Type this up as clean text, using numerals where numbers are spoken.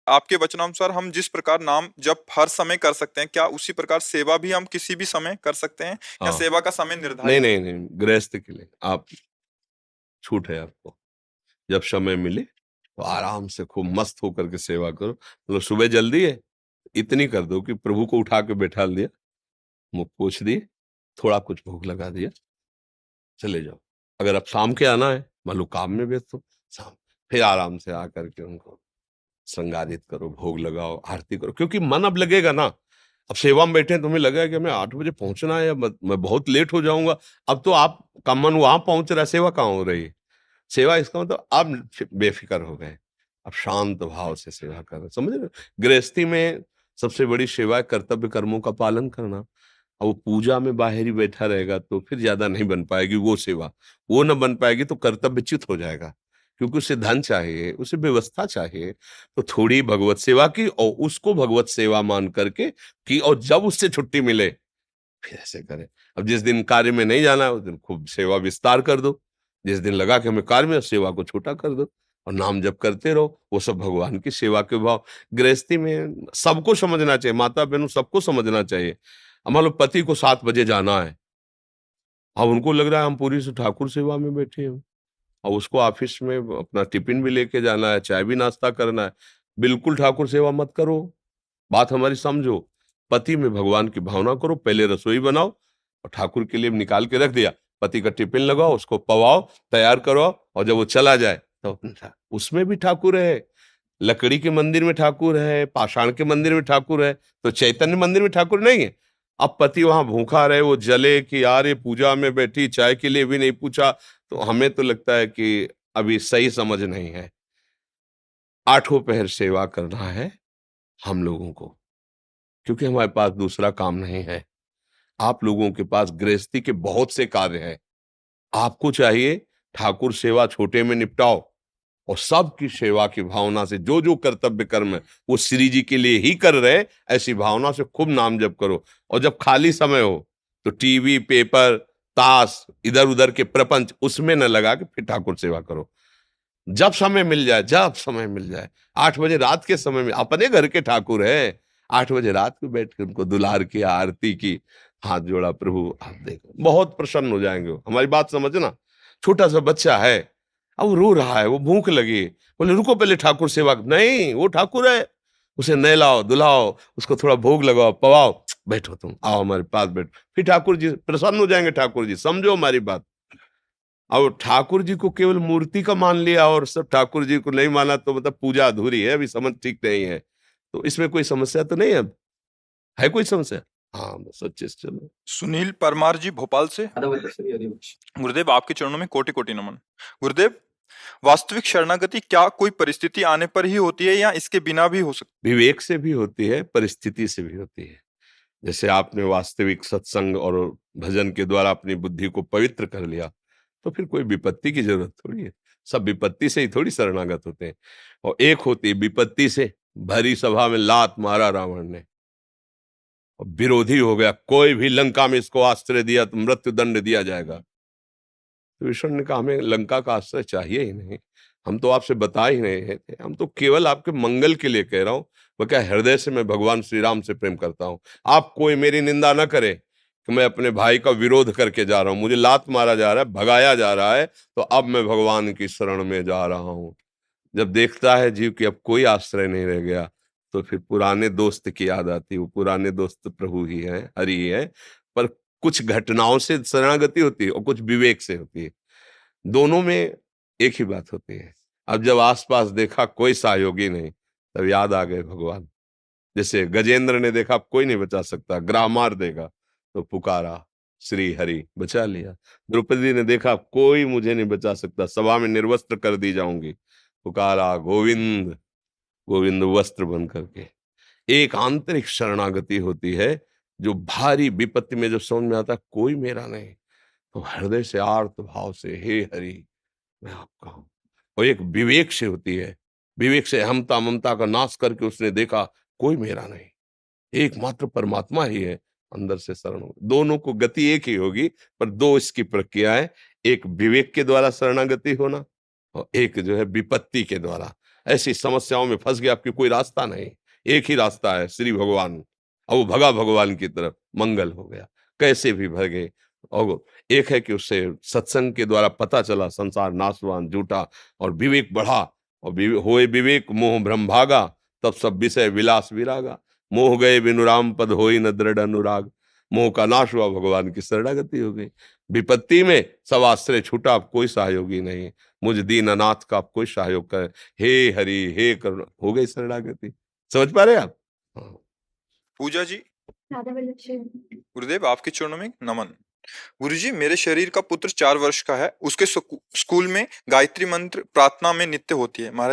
आपके वचनानुसार हम जिस प्रकार नाम जप हर समय कर सकते हैं, क्या उसी प्रकार सेवा भी हम किसी भी समय कर सकते हैं, या हाँ। सेवा का समय नहीं निर्धारित है? नहीं नहीं, गृहस्थ के लिए आप छूट है आपको। जब समय मिले तो आराम से खूब मस्त होकर के सेवा करो। मतलब सुबह जल्दी है, इतनी कर दो कि प्रभु को उठा के बैठा दिया, मुख पोछ दिए, थोड़ा कुछ भोग लगा दिया, चले जाओ। अगर अब शाम के आना है, मान लो काम में व्यस्त हो, शाम फिर आराम से आकर के उनको श्रृंगारित करो, भोग लगाओ, आरती करो, क्योंकि मन अब लगेगा ना। अब सेवा में बैठे हैं, तुम्हें लगेगा कि हमें 8 बजे पहुंचना है, या मैं बहुत लेट हो जाऊंगा। अब तो आप का मन वहां पहुंच रहा है, सेवा कहाँ हो रही है। सेवा इसका मतलब आप बेफिक्र हो गए, अब शांत भाव से सेवा कर रहे, समझ रहे हो? गृहस्थी में सबसे बड़ी सेवा है कर्तव्य कर्मों का पालन करना। और वो पूजा में बाहर ही बैठा रहेगा तो फिर ज्यादा नहीं बन पाएगी वो सेवा। वो न बन पाएगी तो कर्तव्यच्युत हो जाएगा, क्योंकि उसे धन चाहिए, उसे व्यवस्था चाहिए। तो थोड़ी भगवत सेवा की और उसको भगवत सेवा मान करके की, और जब उससे छुट्टी मिले फिर ऐसे करें। अब जिस दिन कार्य में नहीं जाना है उस दिन खूब सेवा विस्तार कर दो, जिस दिन लगा कि हमें कार्य में, सेवा को छोटा कर दो, और नाम जप करते रहो। वो सब भगवान की सेवा के भाव। गृहस्थी में सबको समझना चाहिए, माता बहनों सबको समझना चाहिए। अब मान लो पति को 7 बजे जाना है, अब उनको लग रहा है हम पूरी से ठाकुर सेवा में बैठे हैं, और उसको ऑफिस में अपना टिफिन भी लेके जाना है, चाय भी नाश्ता करना है। बिल्कुल ठाकुर सेवा मत करो, बात हमारी समझो। पति में भगवान की भावना करो, पहले रसोई बनाओ और ठाकुर के लिए निकाल के रख दिया, पति का टिफिन लगाओ, उसको पवाओ, तैयार करो, और जब वो चला जाए तो उसमें भी ठाकुर है। लकड़ी के मंदिर में ठाकुर है, पाषाण के मंदिर में ठाकुर है, तो चैतन्य मंदिर में ठाकुर नहीं है। अब पति वहां भूखा रहे, वो जले कि यार ये पूजा में बैठी, चाय के लिए भी नहीं पूछा, तो हमें तो लगता है कि अभी सही समझ नहीं है। 8 पहर सेवा करना है हम लोगों को, क्योंकि हमारे पास दूसरा काम नहीं है। आप लोगों के पास गृहस्थी के बहुत से कार्य हैं। आपको चाहिए ठाकुर सेवा छोटे में निपटाओ, और सबकी सेवा की भावना से जो जो कर्तव्य कर्म है वो श्री जी के लिए ही कर रहे, ऐसी भावना से खूब नाम जप करो। और जब खाली समय हो तो टीवी, पेपर, ताश, इधर उधर के प्रपंच उसमें न लगा के फिर ठाकुर सेवा करो। जब समय मिल जाए, जब समय मिल जाए, 8 बजे रात के समय में अपने घर के ठाकुर है, 8 बजे रात को बैठ के उनको दुलार की, आरती की, हाथ जोड़ा, प्रभु आप देखो, बहुत प्रसन्न हो जाएंगे वो। हमारी बात समझना। छोटा सा बच्चा है, अब वो रो रहा है, वो भूख लगी, बोले रुको पहले ठाकुर सेवा, नहीं वो ठाकुर है, उसे नहलाओ धुलाओ, उसको थोड़ा भोग लगाओ, पवाओ, बैठो तुम, आओ हमारे पास बैठो, फिर ठाकुर जी प्रसन्न हो जाएंगे। ठाकुर जी समझो हमारी बात। और ठाकुर जी को केवल मूर्ति का मान लिया और सब ठाकुर जी को नहीं माना, तो मतलब पूजा अधूरी है, अभी समझ ठीक नहीं है। तो इसमें कोई समस्या तो नहीं है अब? है कोई समस्या? हाँ बस अच्छे से चलो। सुनील परमार जी भोपाल से। गुरुदेव, आपके चरणों में कोटि कोटि नमन। गुरुदेव, वास्तविक शरणागति क्या कोई परिस्थिति आने पर ही होती है, या इसके बिना भी हो सकती? विवेक से भी होती है, परिस्थिति से भी होती है। जैसे आपने वास्तविक सत्संग और भजन के द्वारा अपनी बुद्धि को पवित्र कर लिया, तो फिर कोई विपत्ति की जरूरत थोड़ी है। सब विपत्ति से ही थोड़ी शरणागत होते हैं। और एक होती है विपत्ति से, भरी सभा में लात मारा रावण ने, और विरोधी हो गया, कोई भी लंका में इसको आश्रय दिया तो मृत्यु दंड दिया जाएगा। तो ईश्वर ने कहा हमें लंका का आश्रय चाहिए ही नहीं, हम तो आपसे बता ही नहीं थे, हम तो केवल आपके मंगल के लिए कह रहा हूँ। वो क्या, हृदय से मैं भगवान श्री राम से प्रेम करता हूँ। आप कोई मेरी निंदा ना करे कि मैं अपने भाई का विरोध करके जा रहा हूँ, मुझे लात मारा जा रहा है, भगाया जा रहा है, तो अब मैं भगवान की शरण में जा रहा हूँ। जब देखता है जीव कि अब कोई आश्रय नहीं रह गया, तो फिर पुराने दोस्त की याद आती है। वो पुराने दोस्त प्रभु ही है, हरि ही है। पर कुछ घटनाओं से शरणागति होती है और कुछ विवेक से होती है। दोनों में एक ही बात होती है। अब जब आसपास देखा कोई सहयोगी नहीं, तब याद आ गए भगवान। जैसे गजेंद्र ने देखा कोई नहीं बचा सकता, ग्राह मार देगा, तो पुकारा श्री हरि, बचा लिया। द्रौपदी ने देखा कोई मुझे नहीं बचा सकता, सभा में निर्वस्त्र कर दी जाऊंगी, पुकारा गोविंद, गोविंद वस्त्र बन करके। एक आंतरिक शरणागति होती है, जो भारी विपत्ति में जब समझ में आता है कोई मेरा नहीं, तो हृदय से आर्त भाव से हे हरि मैं आपका हूं। और एक विवेक से होती है, विवेक से अहमता ममता का नाश करके उसने देखा कोई मेरा नहीं, एकमात्र परमात्मा ही है, अंदर से शरण हो। दोनों को गति एक ही होगी, पर दो इसकी प्रक्रिया है। एक विवेक के द्वारा शरणागति होना, और एक जो है विपत्ति के द्वारा। ऐसी समस्याओं में फंस गया आपकी कोई रास्ता नहीं, एक ही रास्ता है श्री भगवान। और वो भगा भगवान की तरफ, मंगल हो गया। कैसे भी भगे। और एक है कि उससे सत्संग के द्वारा पता चला संसार नाशवान झूठा, और विवेक बढ़ा, और होए विवेक मोह भ्रम भागा, तब सब विषय विलास विरागा। मोह गए बिनु राम पद होई न दृढ़ अनुराग। मोह का नाश हुआ, भगवान की शरणागति हो गई। विपत्ति में सब आश्रय छूटा, अब कोई सहयोगी नहीं। मुझ दीन अनाथ का अब कोई सहयोग करे, हे हरि हे करुणा, हो गई शरणागति। समझ पा रहे आप? हाँ। पूजा जी, गुरुदेव आपके चरणों में नमन। गुरुजी, मेरे शरीर का पुत्र 4 वर्ष का है। उसके स्कूल में गायत्री मंत्र प्रार्थना में नित्य होती है। महाराज जी,